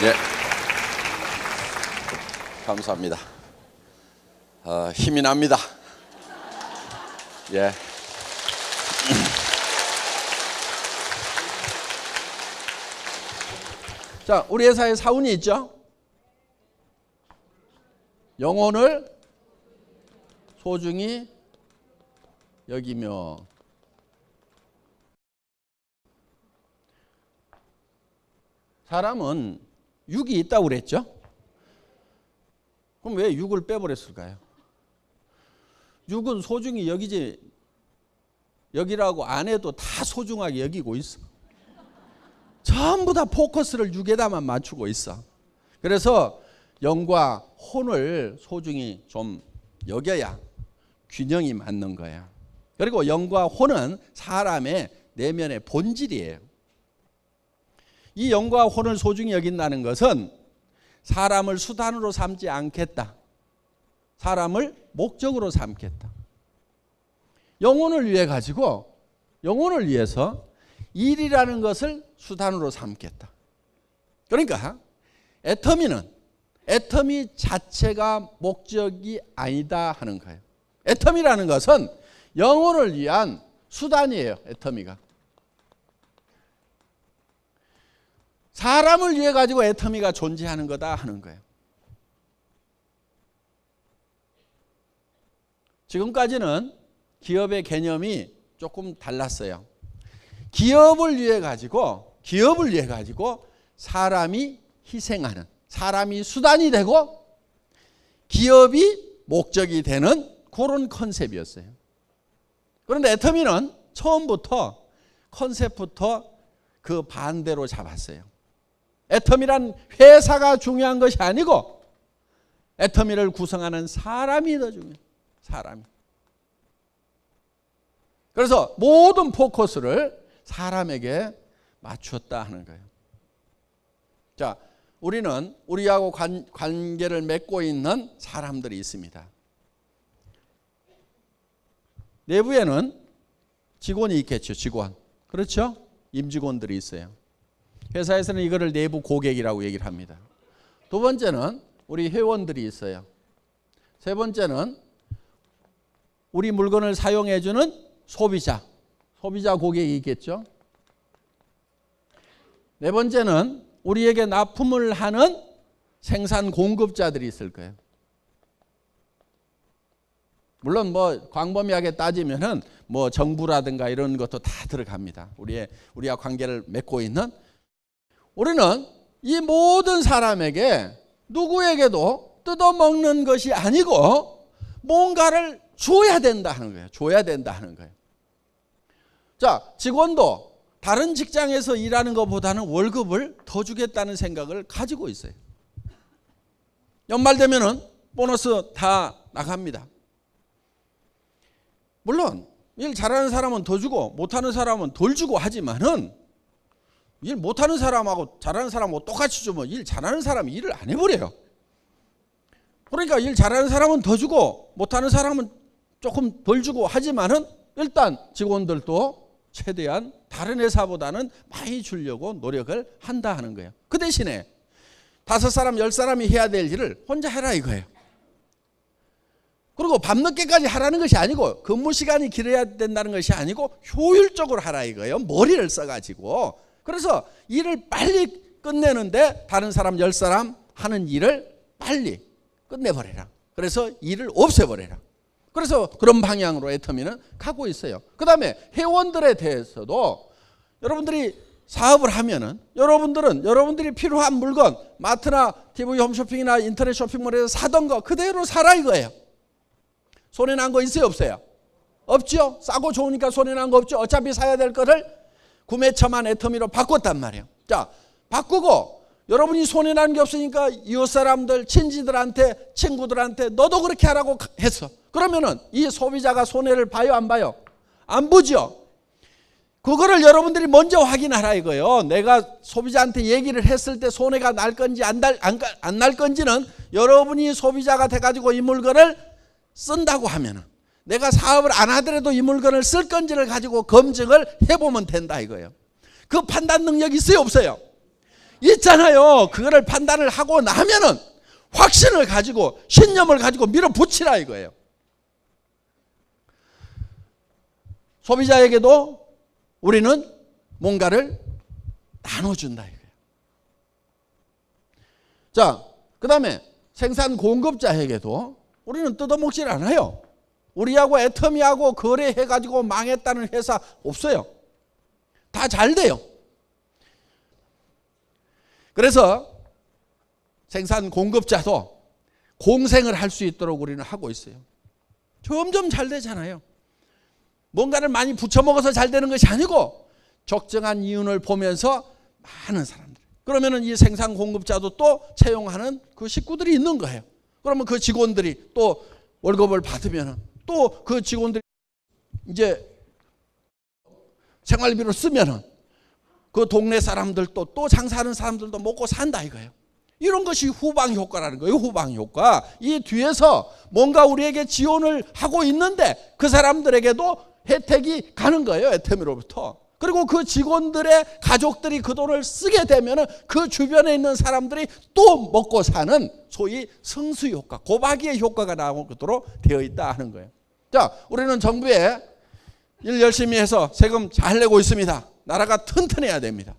예, 감사합니다. 힘이 납니다. 예. 자, 우리 회사에 사운이 있죠? 영혼을 소중히 여기며. 사람은 육이 있다고 그랬죠? 그럼 왜 육을 빼버렸을까요? 육은 소중히 여기라고 안 해도 다 소중하게 여기고 있어. 전부 다 포커스를 육에다만 맞추고 있어. 그래서 영과 혼을 소중히 좀 여겨야 균형이 맞는 거야. 그리고 영과 혼은 사람의 내면의 본질이에요. 이 영과 혼을 소중히 여긴다는 것은 사람을 수단으로 삼지 않겠다. 사람을 목적으로 삼겠다. 영혼을 위해서 일이라는 것을 수단으로 삼겠다. 그러니까 애터미 자체가 목적이 아니다 하는 거예요. 애터미라는 것은 영혼을 위한 수단이에요. 애터미가. 사람을 위해 가지고 애터미가 존재하는 거다 하는 거예요. 지금까지는 기업의 개념이 조금 달랐어요. 기업을 위해 가지고 사람이 희생하는, 사람이 수단이 되고 기업이 목적이 되는 그런 컨셉이었어요. 그런데 애터미는 처음부터 컨셉부터 그 반대로 잡았어요. 애터미란 회사가 중요한 것이 아니고 애터미를 구성하는 사람이 더 중요해요. 사람이. 그래서 모든 포커스를 사람에게 맞추었다 하는 거예요. 자, 우리는 우리하고 관계를 맺고 있는 사람들이 있습니다. 내부에는 직원이 있겠죠. 직원. 그렇죠? 임직원들이 있어요. 회사에서는 이거를 내부 고객이라고 얘기를 합니다. 두 번째는 우리 회원들이 있어요. 세 번째는 우리 물건을 사용해 주는 소비자 고객이 있겠죠. 네 번째는 우리에게 납품을 하는 생산 공급자들이 있을 거예요. 물론 광범위하게 따지면은 정부라든가 이런 것도 다 들어갑니다. 우리와 관계를 맺고 있는. 우리는 이 모든 사람에게 누구에게도 뜯어먹는 것이 아니고 뭔가를 줘야 된다 하는 거예요. 자, 직원도 다른 직장에서 일하는 것보다는 월급을 더 주겠다는 생각을 가지고 있어요. 연말 되면은 보너스 다 나갑니다. 물론 일 잘하는 사람은 더 주고 못하는 사람은 덜 주고 하지만은 일 못하는 사람하고 잘하는 사람하고 똑같이 주면 일 잘하는 사람이 일을 안 해버려요. 그러니까 일 잘하는 사람은 더 주고 못하는 사람은 조금 덜 주고 하지만은 일단 직원들도 최대한 다른 회사보다는 많이 주려고 노력을 한다 하는 거예요. 그 대신에 5사람, 10사람이 해야 될 일을 혼자 해라 이거예요. 그리고 밤늦게까지 하라는 것이 아니고 근무 시간이 길어야 된다는 것이 아니고 효율적으로 하라 이거예요. 머리를 써가지고. 그래서 일을 빨리 끝내는데 다른 사람 10사람 하는 일을 빨리 끝내버려라. 그래서 일을 없애버려라. 그래서 그런 방향으로 애터미는 가고 있어요. 그 다음에 회원들에 대해서도 여러분들이 사업을 하면은 여러분들이 필요한 물건 마트나 TV 홈쇼핑이나 인터넷 쇼핑몰에서 사던 거 그대로 사라 이거예요. 손해난 거 있어요 없어요? 없죠. 싸고 좋으니까 손해난 거 없죠. 어차피 사야 될 거를 구매처만 애터미로 바꿨단 말이에요. 자, 바꾸고 여러분이 손해난 게 없으니까 이웃 사람들, 친지들한테, 친구들한테 너도 그렇게 하라고 했어. 그러면은 이 소비자가 손해를 봐요 안 봐요? 안 보죠. 그거를 여러분들이 먼저 확인하라 이거예요. 내가 소비자한테 얘기를 했을 때 손해가 날 건지 안 날 건지는 여러분이 소비자가 돼가지고 이 물건을 쓴다고 하면은 내가 사업을 안 하더라도 이 물건을 쓸 건지를 가지고 검증을 해보면 된다 이거예요. 그 판단 능력이 있어요 없어요? 있잖아요. 그거를 판단을 하고 나면은 확신을 가지고 신념을 가지고 밀어붙이라 이거예요. 소비자에게도 우리는 뭔가를 나눠준다 이거예요. 자, 그 다음에 생산 공급자에게도 우리는 뜯어먹질 않아요. 우리하고 애터미하고 거래해가지고 망했다는 회사 없어요. 다 잘 돼요. 그래서 생산 공급자도 공생을 할 수 있도록 우리는 하고 있어요. 점점 잘 되잖아요. 뭔가를 많이 부쳐먹어서 잘 되는 것이 아니고 적정한 이윤을 보면서 많은 사람들. 그러면은 이 생산 공급자도 또 채용하는 그 식구들이 있는 거예요. 그러면 그 직원들이 또 월급을 받으면 또 그 직원들이 이제 생활비로 쓰면은 그 동네 사람들도 또 장사하는 사람들도 먹고 산다 이거예요. 이런 것이 후방 효과라는 거예요. 후방 효과. 이 뒤에서 뭔가 우리에게 지원을 하고 있는데 그 사람들에게도 혜택이 가는 거예요. 애터미로부터. 그리고 그 직원들의 가족들이 그 돈을 쓰게 되면 그 주변에 있는 사람들이 또 먹고 사는 소위 성수 효과, 고박이의 효과가 나오도록 되어 있다 하는 거예요. 자, 우리는 정부에 일 열심히 해서 세금 잘 내고 있습니다. 나라가 튼튼해야 됩니다.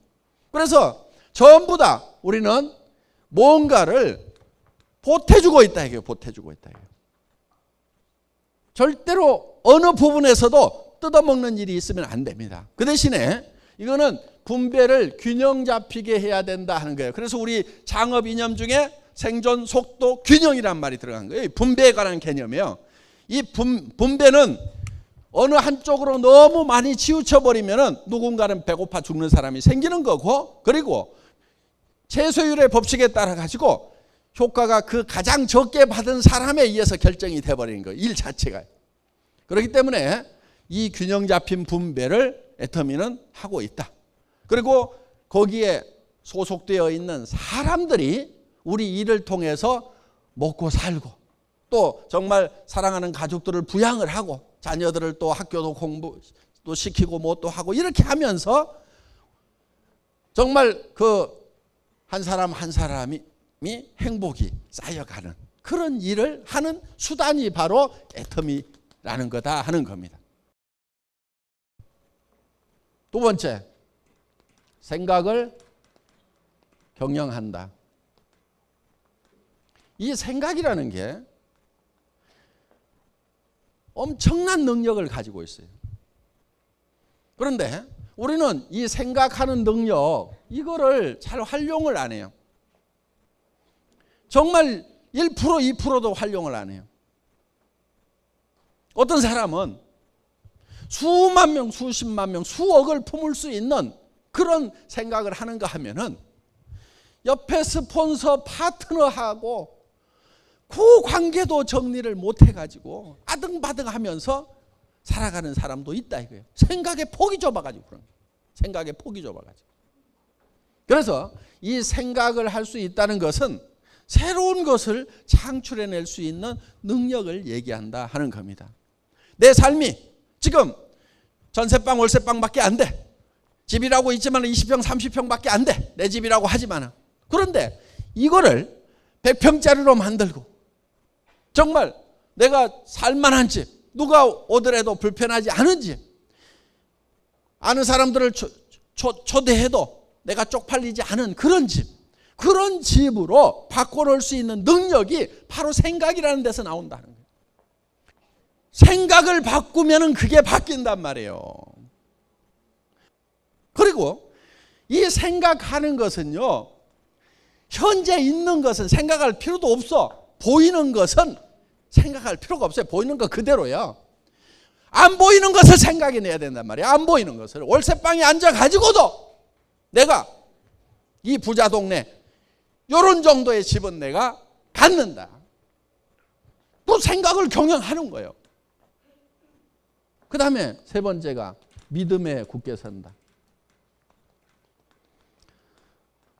그래서 전부 다 우리는 뭔가를 보태주고 있다 이거예요. 보태주고 있다 이거예요. 절대로 어느 부분에서도 뜯어먹는 일이 있으면 안 됩니다. 그 대신에 이거는 분배를 균형 잡히게 해야 된다 하는 거예요. 그래서 우리 창업 이념 중에 생존 속도 균형이란 말이 들어간 거예요. 분배에 관한 개념이에요. 이 분배는 어느 한쪽으로 너무 많이 치우쳐버리면 누군가는 배고파 죽는 사람이 생기는 거고, 그리고 채소율의 법칙에 따라 가지고 효과가 그 가장 적게 받은 사람에 의해서 결정이 돼버리는 거예요. 일 자체가. 그렇기 때문에 이 균형 잡힌 분배를 애터미는 하고 있다. 그리고 거기에 소속되어 있는 사람들이 우리 일을 통해서 먹고 살고 또 정말 사랑하는 가족들을 부양을 하고 자녀들을 또 학교도 공부도 시키고 뭐 또 하고 이렇게 하면서 정말 그 한 사람 한 사람이 행복이 쌓여가는 그런 일을 하는 수단이 바로 애터미라는 거다 하는 겁니다. 두 번째, 생각을 경영한다. 이 생각이라는 게 엄청난 능력을 가지고 있어요. 그런데 우리는 이 생각하는 능력 이거를 잘 활용을 안 해요. 정말 1% 2%도 활용을 안 해요. 어떤 사람은 수만 명, 수십만 명, 수억을 품을 수 있는 그런 생각을 하는가 하면은 옆에 스폰서 파트너하고 그 관계도 정리를 못 해가지고 아등바등하면서 살아가는 사람도 있다 이거예요. 생각의 폭이 좁아가지고 그런 거예요. 생각의 폭이 좁아가지고. 그래서 이 생각을 할 수 있다는 것은 새로운 것을 창출해낼 수 있는 능력을 얘기한다 하는 겁니다. 내 삶이 지금 전세방 월세방밖에 안 돼. 집이라고 있지만 20평 30평밖에 안 돼. 내 집이라고 하지만. 그런데 이거를 100평짜리로 만들고 정말 내가 살만한 집, 누가 오더라도 불편하지 않은 집, 아는 사람들을 초대해도 내가 쪽팔리지 않은 그런 집, 그런 집으로 바꿔놓을 수 있는 능력이 바로 생각이라는 데서 나온다는 거예요. 생각을 바꾸면 그게 바뀐단 말이에요. 그리고 이 생각하는 것은요, 현재 있는 것은 생각할 필요도 없어. 보이는 것은 생각할 필요가 없어요. 보이는 거 그대로요. 안 보이는 것을 생각해내야 된단 말이에요. 안 보이는 것을. 월세방에 앉아가지고도 내가 이 부자 동네 이런 정도의 집은 내가 갖는다. 또 생각을 경영하는 거예요. 그 다음에 세 번째가 믿음에 굳게 선다.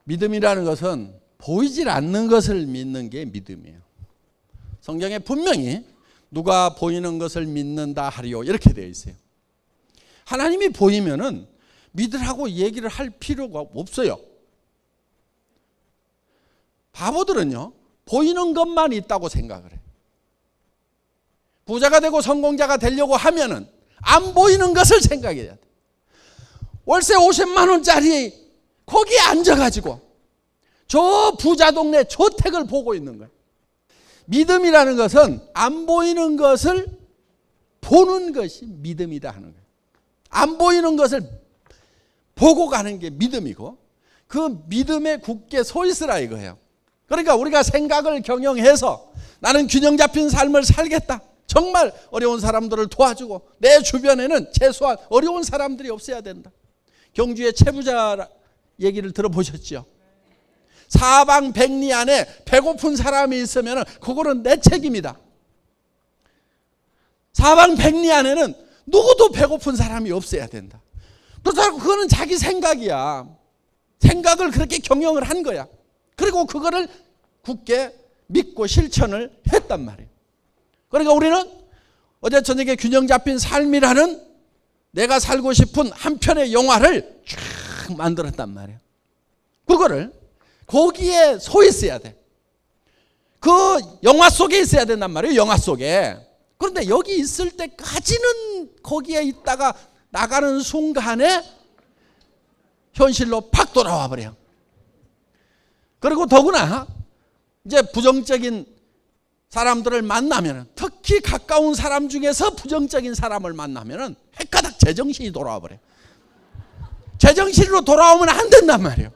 믿음이라는 것은 보이질 않는 것을 믿는 게 믿음이에요. 성경에 분명히 누가 보이는 것을 믿는다 하리요 이렇게 되어 있어요. 하나님이 보이면은 믿으라고 얘기를 할 필요가 없어요. 바보들은요, 보이는 것만 있다고 생각을 해요. 부자가 되고 성공자가 되려고 하면은 안 보이는 것을 생각해야 돼. 월세 50만 원짜리 거기에 앉아가지고 저 부자 동네 저택을 보고 있는 거예요. 믿음이라는 것은 안 보이는 것을 보는 것이 믿음이다 하는 거예요. 안 보이는 것을 보고 가는 게 믿음이고 그 믿음에 굳게 서 있으라 이거예요. 그러니까 우리가 생각을 경영해서 나는 균형 잡힌 삶을 살겠다. 정말 어려운 사람들을 도와주고 내 주변에는 최소한 어려운 사람들이 없어야 된다. 경주의 채부자 얘기를 들어보셨죠? 사방백리 안에 배고픈 사람이 있으면 그거는 내 책임이다. 사방백리 안에는 누구도 배고픈 사람이 없어야 된다. 그렇다고 그거는 자기 생각이야. 생각을 그렇게 경영을 한 거야. 그리고 그거를 굳게 믿고 실천을 했단 말이에요. 그러니까 우리는 어제 저녁에 균형 잡힌 삶이라는 내가 살고 싶은 한 편의 영화를 쫙 만들었단 말이에요. 그거를 거기에 서 있어야 돼. 그 영화 속에 있어야 된단 말이에요. 영화 속에. 그런데 여기 있을 때까지는 거기에 있다가 나가는 순간에 현실로 팍 돌아와 버려요. 그리고 더구나 이제 부정적인 사람들을 만나면, 특히 가까운 사람 중에서 부정적인 사람을 만나면 헷가닥 제정신이 돌아와 버려요. 제정신으로 돌아오면 안 된단 말이에요.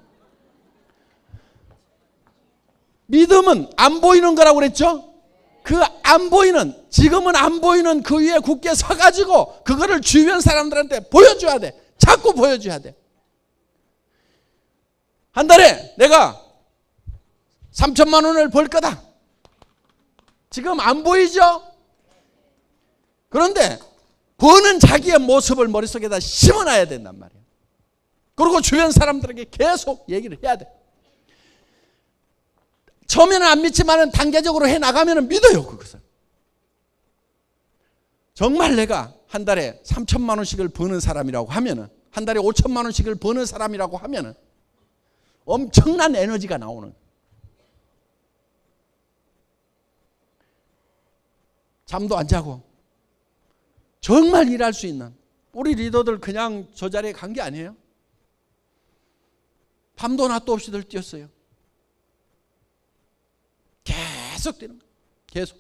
믿음은 안 보이는 거라고 그랬죠? 그 안 보이는, 지금은 안 보이는 그 위에 굳게 서가지고 그거를 주변 사람들한테 보여줘야 돼. 자꾸 보여줘야 돼. 한 달에 내가 3천만 원을 벌 거다. 지금 안 보이죠? 그런데 버는 자기의 모습을 머릿속에다 심어놔야 된단 말이에요. 그리고 주변 사람들에게 계속 얘기를 해야 돼. 처음에는 안 믿지만 단계적으로 해나가면 믿어요. 그것을. 정말 내가 한 달에 3천만 원씩을 버는 사람이라고 하면, 한 달에 5천만 원씩을 버는 사람이라고 하면 엄청난 에너지가 나오는 거예요. 잠도 안 자고 정말 일할 수 있는 우리 리더들 그냥 저 자리에 간 게 아니에요. 밤도 낮도 없이들 뛰었어요. 계속 뛰는 거예요. 계속.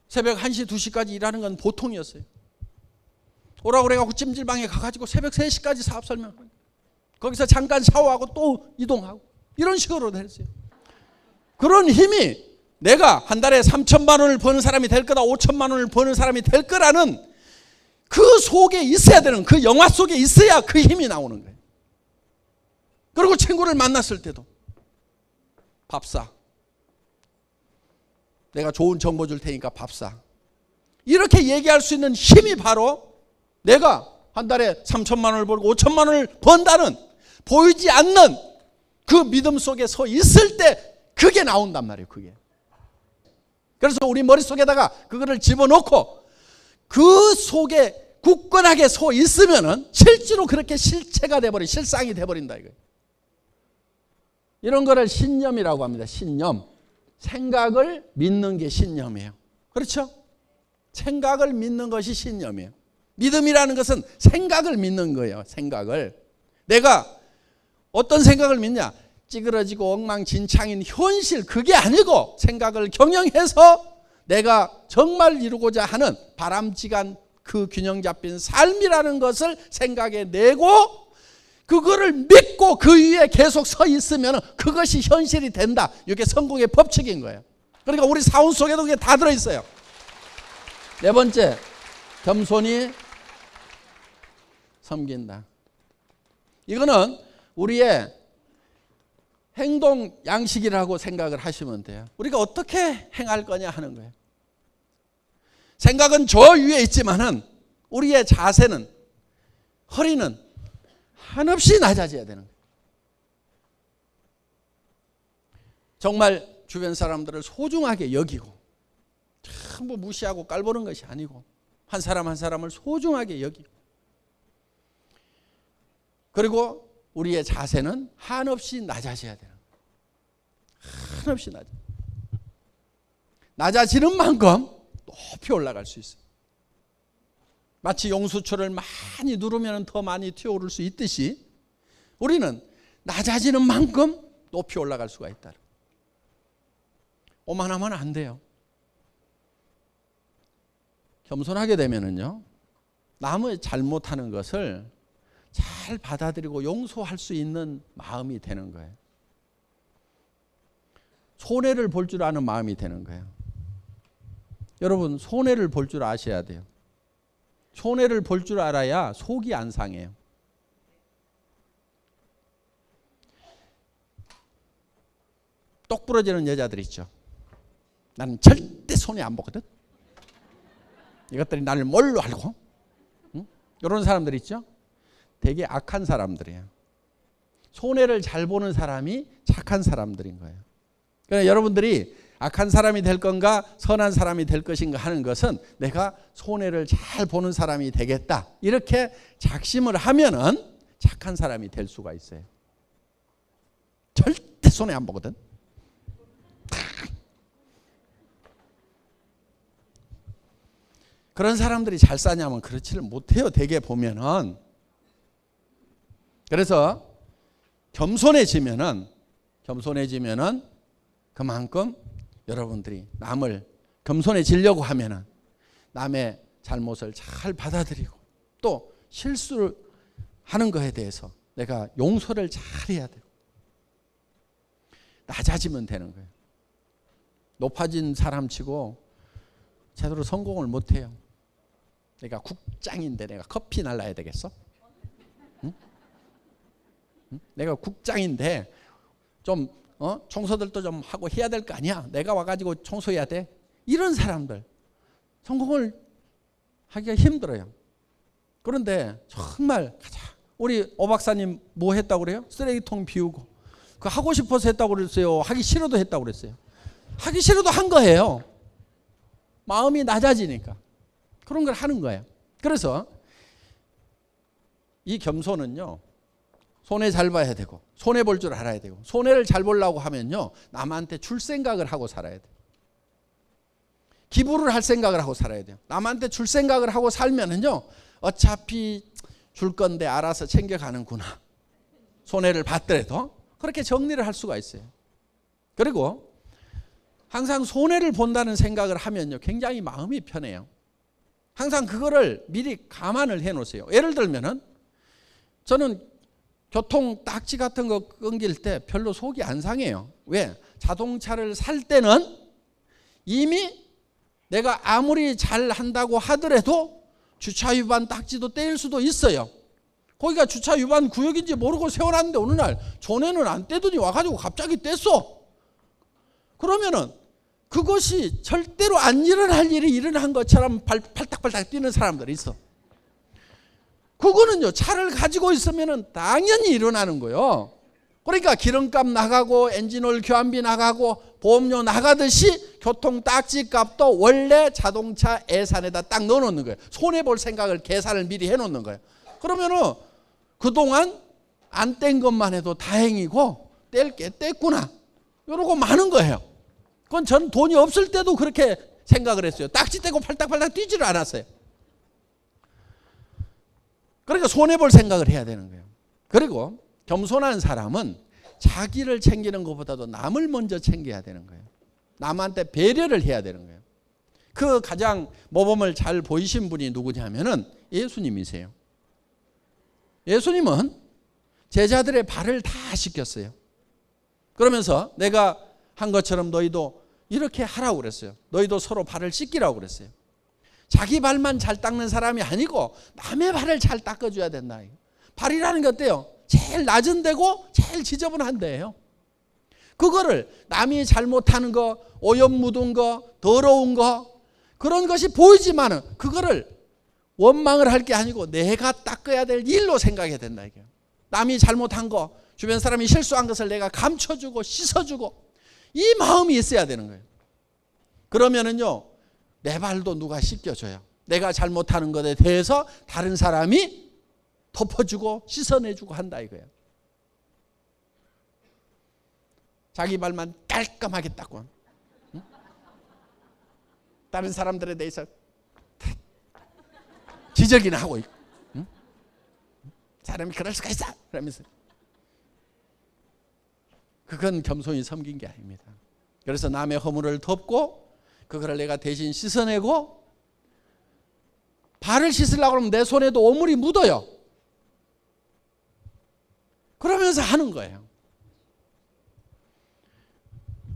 새벽 1시, 2시까지 일하는 건 보통이었어요. 오라고 그래갖고 찜질방에 가가지고 새벽 3시까지 사업 설명하고 거기서 잠깐 샤워하고 또 이동하고 이런 식으로 했어요. 그런 힘이 내가 한 달에 3천만 원을 버는 사람이 될 거다, 5천만 원을 버는 사람이 될 거라는 그 속에 있어야 되는, 그 영화 속에 있어야 그 힘이 나오는 거예요. 그리고 친구를 만났을 때도 밥 사. 내가 좋은 정보 줄 테니까 밥 사. 이렇게 얘기할 수 있는 힘이 바로 내가 한 달에 3천만 원을 벌고 5천만 원을 번다는 보이지 않는 그 믿음 속에 서 있을 때 그게 나온단 말이에요. 그게. 그래서 우리 머릿속에다가 그거를 집어넣고 그 속에 굳건하게 서 있으면은 실제로 그렇게 실체가 돼버린, 실상이 돼버린다 이거예요. 이런 거를 신념이라고 합니다. 신념. 생각을 믿는 게 신념이에요. 그렇죠? 생각을 믿는 것이 신념이에요. 믿음이라는 것은 생각을 믿는 거예요. 생각을. 내가 어떤 생각을 믿냐? 찌그러지고 엉망진창인 현실, 그게 아니고 생각을 경영해서 내가 정말 이루고자 하는 바람직한 그 균형 잡힌 삶이라는 것을 생각에 내고 그거를 믿고 그 위에 계속 서 있으면 그것이 현실이 된다. 이게 성공의 법칙인 거예요. 그러니까 우리 사원 속에도 그게 다 들어있어요. 네 번째, 겸손히 섬긴다. 이거는 우리의 행동 양식이라고 생각을 하시면 돼요. 우리가 어떻게 행할 거냐 하는 거예요. 생각은 저 위에 있지만은 우리의 자세는, 허리는 한없이 낮아져야 되는 거예요. 정말 주변 사람들을 소중하게 여기고 전부 무시하고 깔보는 것이 아니고 한 사람 한 사람을 소중하게 여기고, 그리고 우리의 자세는 한없이 낮아져야 되는 거예요. 한없이 낮아지는 만큼 높이 올라갈 수 있어요. 마치 용수초를 많이 누르면 더 많이 튀어오를 수 있듯이 우리는 낮아지는 만큼 높이 올라갈 수가 있다. 오만하면 안 돼요. 겸손하게 되면은요, 남의 잘못하는 것을 잘 받아들이고 용서할 수 있는 마음이 되는 거예요. 손해를 볼 줄 아는 마음이 되는 거예요. 여러분, 손해를 볼 줄 아셔야 돼요. 손해를 볼 줄 알아야 속이 안 상해요. 똑 부러지는 여자들 있죠. 나는 절대 손해 안 보거든. 이것들이 나를 뭘로 알고? 응? 이런 사람들 있죠. 되게 악한 사람들이에요. 손해를 잘 보는 사람이 착한 사람들인 거예요. 그러니까 여러분들이 악한 사람이 될 건가 선한 사람이 될 것인가 하는 것은 내가 손해를 잘 보는 사람이 되겠다 이렇게 작심을 하면은 착한 사람이 될 수가 있어요. 절대 손해 안 보거든. 그런 사람들이 잘 사냐면 그렇지를 못해요. 대개 보면은. 그래서 겸손해지면은 그만큼 여러분들이 남을 겸손해지려고 하면은 남의 잘못을 잘 받아들이고 또 실수를 하는 것에 대해서 내가 용서를 잘 해야 돼요. 낮아지면 되는 거예요. 높아진 사람치고 제대로 성공을 못해요. 내가 국장인데 내가 커피 날라야 되겠어? 응? 응? 내가 국장인데 좀 청소들도 좀 하고 해야 될 거 아니야. 내가 와가지고 청소해야 돼. 이런 사람들 성공을 하기가 힘들어요. 그런데 정말 우리 오 박사님 뭐 했다고 그래요? 쓰레기통 비우고 그 하고 싶어서 했다고 그랬어요? 하기 싫어도 했다고 그랬어요? 하기 싫어도 한 거예요. 마음이 낮아지니까 그런 걸 하는 거예요. 그래서 이 겸손은요, 손해 잘 봐야 되고 손해 볼 줄 알아야 되고 손해를 잘 보려고 하면요 남한테 줄 생각을 하고 살아야 돼요. 기부를 할 생각을 하고 살아야 돼요. 남한테 줄 생각을 하고 살면은요 어차피 줄 건데 알아서 챙겨가는구나. 손해를 받더라도 그렇게 정리를 할 수가 있어요. 그리고 항상 손해를 본다는 생각을 하면요 굉장히 마음이 편해요. 항상 그거를 미리 감안을 해 놓으세요. 예를 들면은 저는 교통 딱지 같은 거 끊길 때 별로 속이 안 상해요. 왜? 자동차를 살 때는 이미 내가 아무리 잘 한다고 하더라도 주차 위반 딱지도 떼일 수도 있어요. 거기가 주차 위반 구역인지 모르고 세워놨는데 어느 날 전에는 안 떼더니 와가지고 갑자기 뗐어. 그러면은 그것이 절대로 안 일어날 일이 일어난 것처럼 팔딱팔딱 뛰는 사람들이 있어. 그거는요 차를 가지고 있으면 당연히 일어나는 거예요. 그러니까 기름값 나가고 엔진오일 교환비 나가고 보험료 나가듯이 교통 딱지 값도 원래 자동차 예산에다 딱 넣어놓는 거예요. 손해볼 생각을 계산을 미리 해놓는 거예요. 그러면은 그동안 안 뗀 것만 해도 다행이고 뗄 게 뗐구나 이러고 마는 거예요. 그건 전 돈이 없을 때도 그렇게 생각을 했어요. 딱지 떼고 팔딱팔딱 뛰지를 않았어요. 그러니까 손해볼 생각을 해야 되는 거예요. 그리고 겸손한 사람은 자기를 챙기는 것보다도 남을 먼저 챙겨야 되는 거예요. 남한테 배려를 해야 되는 거예요. 그 가장 모범을 잘 보이신 분이 누구냐면은 예수님이세요. 예수님은 제자들의 발을 다 씻겼어요. 그러면서 내가 한 것처럼 너희도 이렇게 하라고 그랬어요. 너희도 서로 발을 씻기라고 그랬어요. 자기 발만 잘 닦는 사람이 아니고 남의 발을 잘 닦아줘야 된다. 발이라는 게 어때요? 제일 낮은 데고 제일 지저분한 데예요. 그거를 남이 잘못하는 거, 오염 묻은 거, 더러운 거 그런 것이 보이지만은 그거를 원망을 할 게 아니고 내가 닦아야 될 일로 생각해야 된다. 이게 남이 잘못한 거, 주변 사람이 실수한 것을 내가 감춰주고 씻어주고 이 마음이 있어야 되는 거예요. 그러면은요 내 발도 누가 씻겨줘요. 내가 잘못하는 것에 대해서 다른 사람이 덮어주고 씻어내주고 한다 이거예요. 자기 말만 깔끔하게 닦고, 응? 다른 사람들에 대해서 지적이나 하고 있고, 응? 사람이 그럴 수가 있어 그러면서. 그건 겸손히 섬긴 게 아닙니다. 그래서 남의 허물을 덮고 그거를 내가 대신 씻어내고, 발을 씻으려고 그러면 내 손에도 오물이 묻어요. 그러면서 하는 거예요.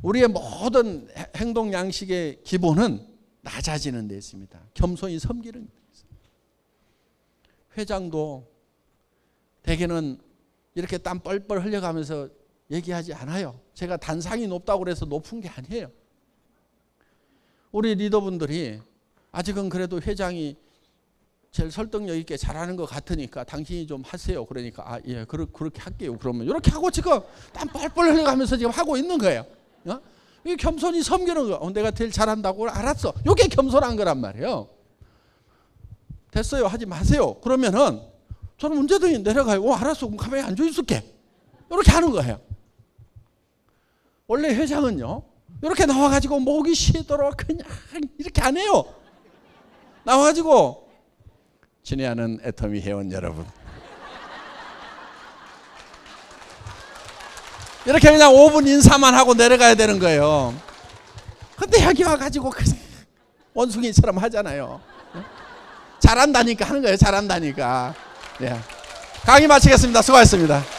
우리의 모든 행동 양식의 기본은 낮아지는 데 있습니다. 겸손히 섬기는 데 있습니다. 회장도 대개는 이렇게 땀 뻘뻘 흘려가면서 얘기하지 않아요. 제가 단상이 높다고 그래서 높은 게 아니에요. 우리 리더분들이 아직은 그래도 회장이 제일 설득력 있게 잘하는 것 같으니까 당신이 좀 하세요. 그러니까 아, 예, 그렇게 할게요. 그러면 이렇게 하고 지금 땀 뻘뻘 흘려가면서 지금 하고 있는 거예요. 어? 이게 겸손히 섬기는 거. 내가 제일 잘한다고 알았어. 이게 겸손한 거란 말이에요. 됐어요. 하지 마세요. 그러면은 저는 문제등이 내려가요. 알았어. 그럼 가만히 앉아 있을게. 이렇게 하는 거예요. 원래 회장은요, 이렇게 나와가지고 목이 쉬도록 그냥 이렇게 안 해요. 나와가지고 친애하는 애터미 회원 여러분, 이렇게 그냥 5분 인사만 하고 내려가야 되는 거예요. 근데 여기 와가지고 그냥 원숭이처럼 하잖아요. 잘한다니까 하는 거예요. 잘한다니까. 예. 강의 마치겠습니다. 수고하셨습니다.